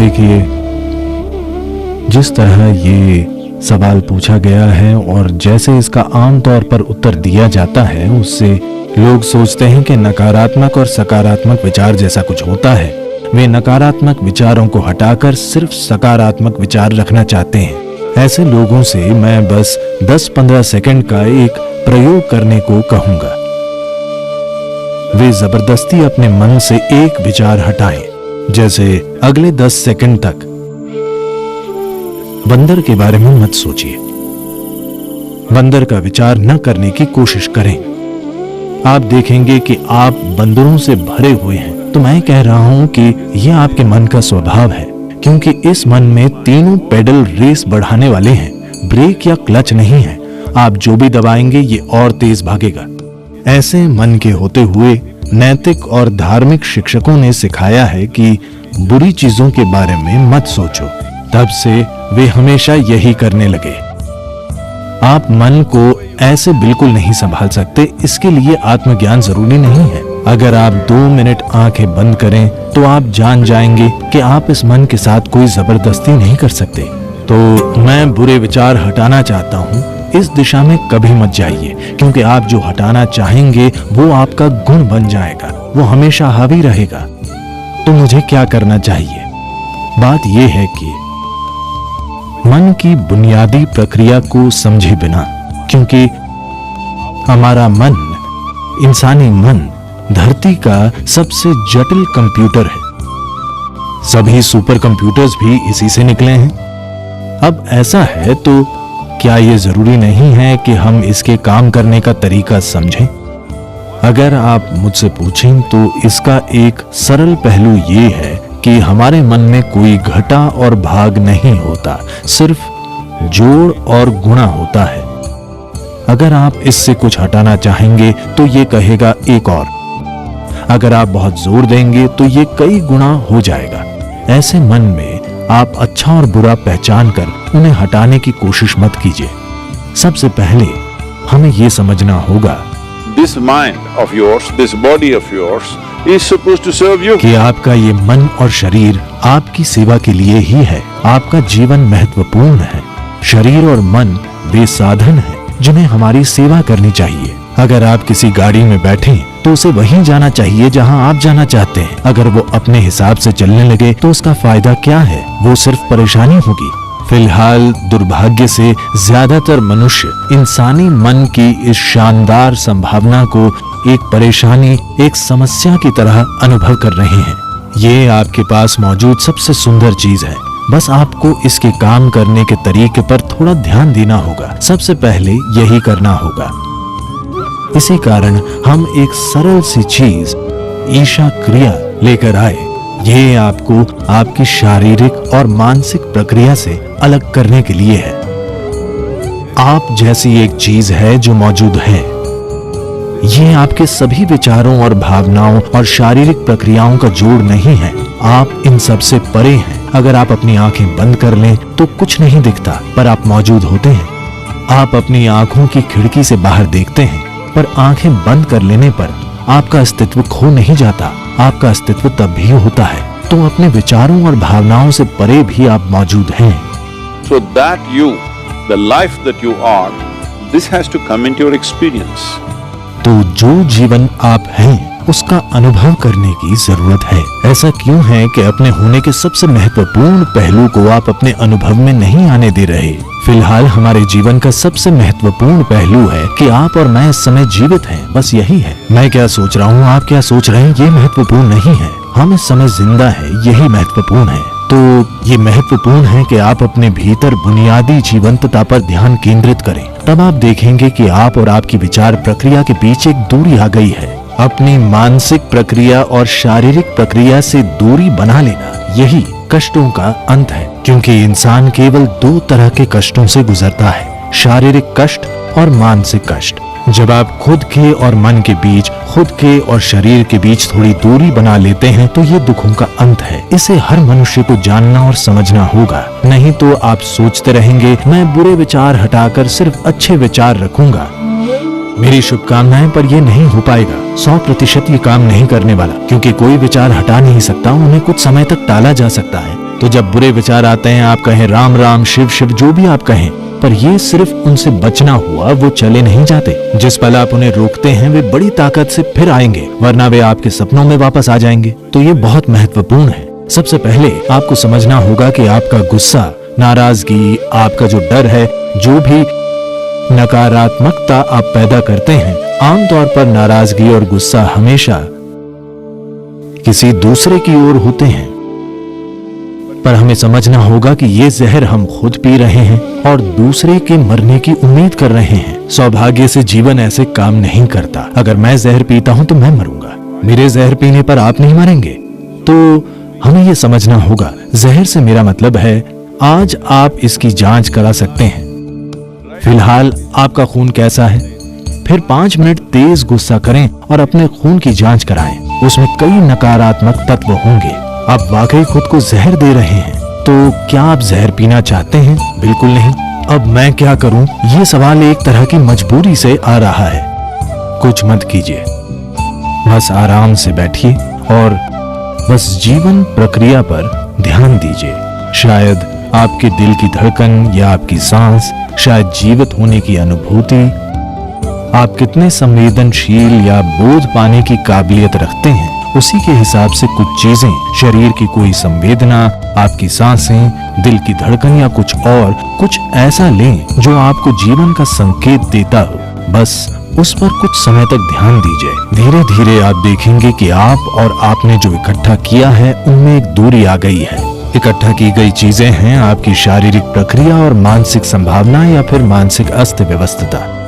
देखिए, जिस तरह ये सवाल पूछा गया है और जैसे इसका आमतौर पर उत्तर दिया जाता है, उससे लोग सोचते हैं कि नकारात्मक और सकारात्मक विचार जैसा कुछ होता है। वे नकारात्मक विचारों को हटाकर सिर्फ सकारात्मक विचार रखना चाहते हैं। ऐसे लोगों से मैं बस 10-15 सेकंड का एक प्रयोग करने को कहूंगा। वे जबरदस्ती अपने मन से एक विचार हटाएं, जैसे अगले 10 सेकंड तक बंदर के बारे में मत सोचिए। बंदर का विचार न करने की कोशिश करें। आप देखेंगे कि आप बंदरों से भरे हुए हैं। तो मैं कह रहा हूं कि यह आपके मन का स्वभाव है, क्योंकि इस मन में तीनों पेडल रेस बढ़ाने वाले हैं। ब्रेक या क्लच नहीं है। आप जो भी दबाएंगे ये और तेज भागेगा। ऐसे मन के होते हुए नैतिक और धार्मिक शिक्षकों ने सिखाया है कि बुरी चीजों के बारे में मत सोचो। तब से वे हमेशा यही करने लगे। आप मन को ऐसे बिल्कुल नहीं संभाल सकते। इसके लिए आत्मज्ञान जरूरी नहीं है। अगर आप 2 मिनट आंखें बंद करें तो आप जान जाएंगे कि आप इस मन के साथ कोई जबरदस्ती नहीं कर सकते। तो मैं बुरे विचार हटाना चाहता हूँ, इस दिशा में कभी मत जाइए, क्योंकि आप जो हटाना चाहेंगे वो आपका गुण बन जाएगा। वो हमेशा हावी रहेगा। तो मुझे क्या करना चाहिए? बात यह है कि मन की बुनियादी प्रक्रिया को समझे बिना, क्योंकि हमारा मन, इंसानी मन, धरती का सबसे जटिल कंप्यूटर है। सभी सुपर कंप्यूटर्स भी इसी से निकले हैं। अब ऐसा है तो क्या यह जरूरी नहीं है कि हम इसके काम करने का तरीका समझें? अगर आप मुझसे पूछें तो इसका एक सरल पहलू ये है कि हमारे मन में कोई घटा और भाग नहीं होता, सिर्फ जोड़ और गुणा होता है। अगर आप इससे कुछ हटाना चाहेंगे तो ये कहेगा एक और। अगर आप बहुत जोर देंगे तो ये कई गुना हो जाएगा। ऐसे मन में आप अच्छा और बुरा पहचान कर उन्हें हटाने की कोशिश मत कीजिए। सबसे पहले हमें यह समझना होगा, This mind of yours, this body of yours is supposed to serve you. कि आपका ये मन और शरीर आपकी सेवा के लिए ही है। आपका जीवन महत्वपूर्ण है। शरीर और मन वे साधन हैं जिन्हें हमारी सेवा करनी चाहिए। अगर आप किसी गाड़ी में बैठे तो उसे वहीं जाना चाहिए जहां आप जाना चाहते हैं। अगर वो अपने हिसाब से चलने लगे तो उसका फायदा क्या है? वो सिर्फ परेशानी होगी। फिलहाल दुर्भाग्य से ज्यादातर मनुष्य इंसानी मन की इस शानदार संभावना को एक परेशानी, एक समस्या की तरह अनुभव कर रहे हैं। ये आपके पास मौजूद सबसे सुंदर चीज है। बस आपको इसके काम करने के तरीके पर थोड़ा ध्यान देना होगा। सबसे पहले यही करना होगा। इसी कारण हम एक सरल सी चीज, ईशा क्रिया लेकर आए। ये आपको आपकी शारीरिक और मानसिक प्रक्रिया से अलग करने के लिए है। आप जैसी एक चीज है जो मौजूद है। ये आपके सभी विचारों और भावनाओं और शारीरिक प्रक्रियाओं का जोड़ नहीं है। आप इन सब से परे हैं। अगर आप अपनी आंखें बंद कर लें तो कुछ नहीं दिखता, पर आप मौजूद होते हैं। आप अपनी आंखों की खिड़की से बाहर देखते हैं, पर आंखें बंद कर लेने पर आपका अस्तित्व खो नहीं जाता। आपका अस्तित्व तब भी होता है। तो अपने विचारों और भावनाओं से परे भी आप मौजूद हैं। So that you, the life that you are, this has to come into your experience. तो जो जीवन आप हैं उसका अनुभव करने की जरूरत है। ऐसा क्यों है कि अपने होने के सबसे महत्वपूर्ण पहलू को आप अपने अनुभव में नहीं आने दे रहे? फिलहाल हमारे जीवन का सबसे महत्वपूर्ण पहलू है कि आप और मैं इस समय जीवित हैं। बस यही है। मैं क्या सोच रहा हूँ, आप क्या सोच रहे हैं, ये महत्वपूर्ण नहीं है। हम इस समय जिंदा है, यही महत्वपूर्ण है। तो ये महत्वपूर्ण है कि आप अपने भीतर बुनियादी जीवंतता पर ध्यान केंद्रित करें। तब आप देखेंगे कि आप और आपकी विचार प्रक्रिया के बीच एक दूरी आ गई है। अपनी मानसिक प्रक्रिया और शारीरिक प्रक्रिया से दूरी बना लेना, यही कष्टों का अंत है। क्योंकि इंसान केवल 2 तरह के कष्टों से गुजरता है, शारीरिक कष्ट और मानसिक कष्ट। जब आप खुद के और मन के बीच, खुद के और शरीर के बीच थोड़ी दूरी बना लेते हैं तो ये दुखों का अंत है। इसे हर मनुष्य को जानना और समझना होगा। नहीं तो आप सोचते रहेंगे, मैं बुरे विचार हटाकर सिर्फ अच्छे विचार रखूंगा। मेरी शुभकामनाएं, पर यह नहीं हो पाएगा। 100% ये काम नहीं करने वाला, क्योंकि कोई विचार हटा नहीं सकता। उन्हें कुछ समय तक टाला जा सकता है। तो जब बुरे विचार आते हैं आप कहें राम राम शिव शिव जो भी आप कहें, पर ये सिर्फ उनसे बचना हुआ, वो चले नहीं जाते। जिस पल आप उन्हें रोकते हैं वे बड़ी ताकत से फिर आएंगे, वरना वे आपके सपनों में वापस आ जाएंगे। तो ये बहुत महत्वपूर्ण है। सबसे पहले आपको समझना होगा कि आपका गुस्सा, नाराजगी, आपका जो डर है, जो भी नकारात्मकता आप पैदा करते हैं, आमतौर पर नाराजगी और गुस्सा हमेशा किसी दूसरे की ओर होते हैं। पर हमें समझना होगा कि ये जहर हम खुद पी रहे हैं और दूसरे के मरने की उम्मीद कर रहे हैं। सौभाग्य से जीवन ऐसे काम नहीं करता। अगर मैं जहर पीता हूं तो मैं मरूंगा, मेरे जहर पीने पर आप नहीं मरेंगे। तो हमें यह समझना होगा, जहर से मेरा मतलब है आज आप इसकी जांच करा सकते हैं। फिलहाल आपका खून कैसा है? फिर 5 मिनट तेज गुस्सा करें और अपने खून की जांच कराएं। उसमें कई नकारात्मक तत्व होंगे। आप वाकई खुद को जहर दे रहे हैं। तो क्या आप जहर पीना चाहते हैं? बिल्कुल नहीं। अब मैं क्या करूं? ये सवाल एक तरह की मजबूरी से आ रहा है। कुछ मत कीजिए, बस आराम से बैठिए और बस जीवन प्रक्रिया पर ध्यान दीजिए। शायद आपके दिल की धड़कन या आपकी सांस, शायद जीवित होने की अनुभूति, आप कितने संवेदनशील या बोध पाने की काबिलियत रखते हैं, उसी के हिसाब से कुछ चीजें, शरीर की कोई संवेदना, आपकी सांसें, दिल की धड़कन या कुछ और, कुछ ऐसा लें जो आपको जीवन का संकेत देता हो। बस उस पर कुछ समय तक ध्यान दीजिए। धीरे धीरे आप देखेंगे कि आप और आपने जो इकट्ठा किया है उनमें एक दूरी आ गई है। इकट्ठा की गई चीजें हैं आपकी शारीरिक प्रक्रिया और मानसिक संभावना या फिर मानसिक अस्त व्यवस्था।